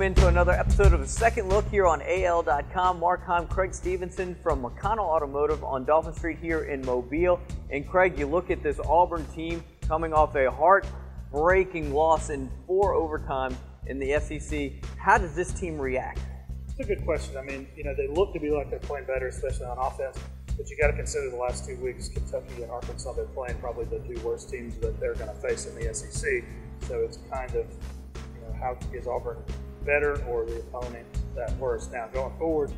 into another episode of a Second Look here on AL.com. Mark Heim, Craig Stephenson from McConnell Automotive on Dolphin Street here in Mobile. And Craig, you look at this Auburn team coming off a heartbreaking loss in 4 overtimes in the SEC. How does this team react? It's a good question. I mean, they look to be like they're playing better, especially on offense. But you got to consider the last 2 weeks, Kentucky and Arkansas, they're playing probably the 2 worst teams that they're going to face in the SEC. So it's kind of, how is Auburn better or the opponent that worse? Now, going forward,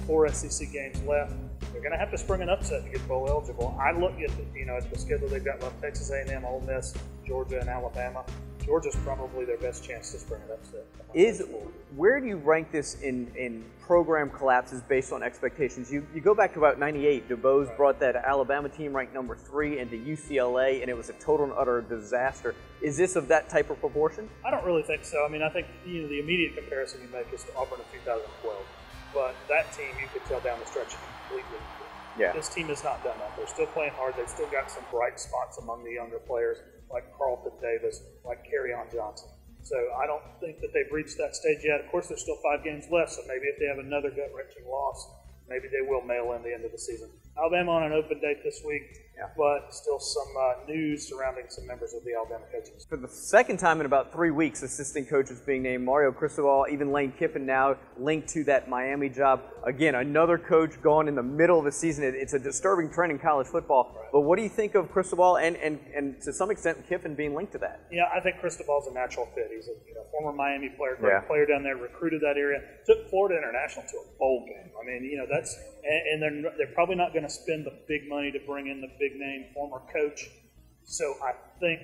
4 SEC games left. They're going to have to spring an upset to get bowl eligible. I look at at the schedule they've got left: Texas A&M, Ole Miss, Georgia, and Alabama. Georgia's probably their best chance to spring an upset. Where do you rank this in program collapses based on expectations? You go back to about '98. DuBose brought that Alabama team ranked number 3 into UCLA, and it was a total and utter disaster. Is this of that type of proportion? I don't really think so. I mean, I think the immediate comparison you make is to Auburn of 2012. But that team, you could tell down the stretch completely. Yeah. This team has not done that. They're still playing hard. They've still got some bright spots among the younger players, like Carlton Davis, like Kerryon Johnson. So I don't think that they've reached that stage yet. Of course, there's still 5 games left, so maybe if they have another gut-wrenching loss, maybe they will mail in the end of the season. Alabama on an open date this week, but still some news surrounding some members of the Alabama coaching staff. For the second time in about 3 weeks, assistant coaches being named. Mario Cristobal, even Lane Kiffin now linked to that Miami job. Again, another coach gone in the middle of the season. It's a disturbing trend in college football. Right. But what do you think of Cristobal and to some extent Kiffin being linked to that? Yeah, I think Cristobal's a natural fit. He's a former Miami player, great player down there, recruited that area, took Florida International to a bowl game. I mean, that's and they're probably not going to spend the big money to bring in the big name former coach. So I think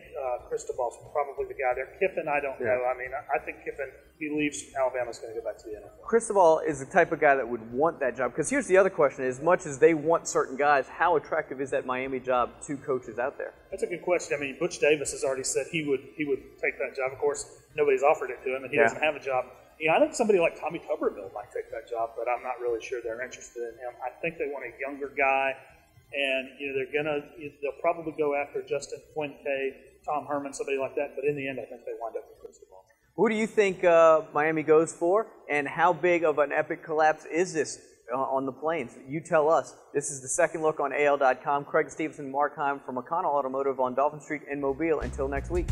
Cristobal's probably the guy there. Kiffin, I don't know. I mean, I think Kiffin believes Alabama's going to go back to the NFL. Cristobal is the type of guy that would want that job. Because here's the other question: as much as they want certain guys, how attractive is that Miami job to coaches out there? That's a good question. I mean, Butch Davis has already said he would take that job. Of course, nobody's offered it to him, and he doesn't have a job. I think somebody like Tommy Tuberville might take that job, but I'm not really sure they're interested in him. I think they want a younger guy, and they'll probably go after Justin Fuente, Tom Herman, somebody like that. But in the end, I think they wind up with Cristobal. Who do you think Miami goes for, and how big of an epic collapse is this on the Plains? You tell us. This is the Second Look on AL.com. Craig Stephenson, Mark Heim from McConnell Automotive on Dolphin Street in Mobile. Until next week.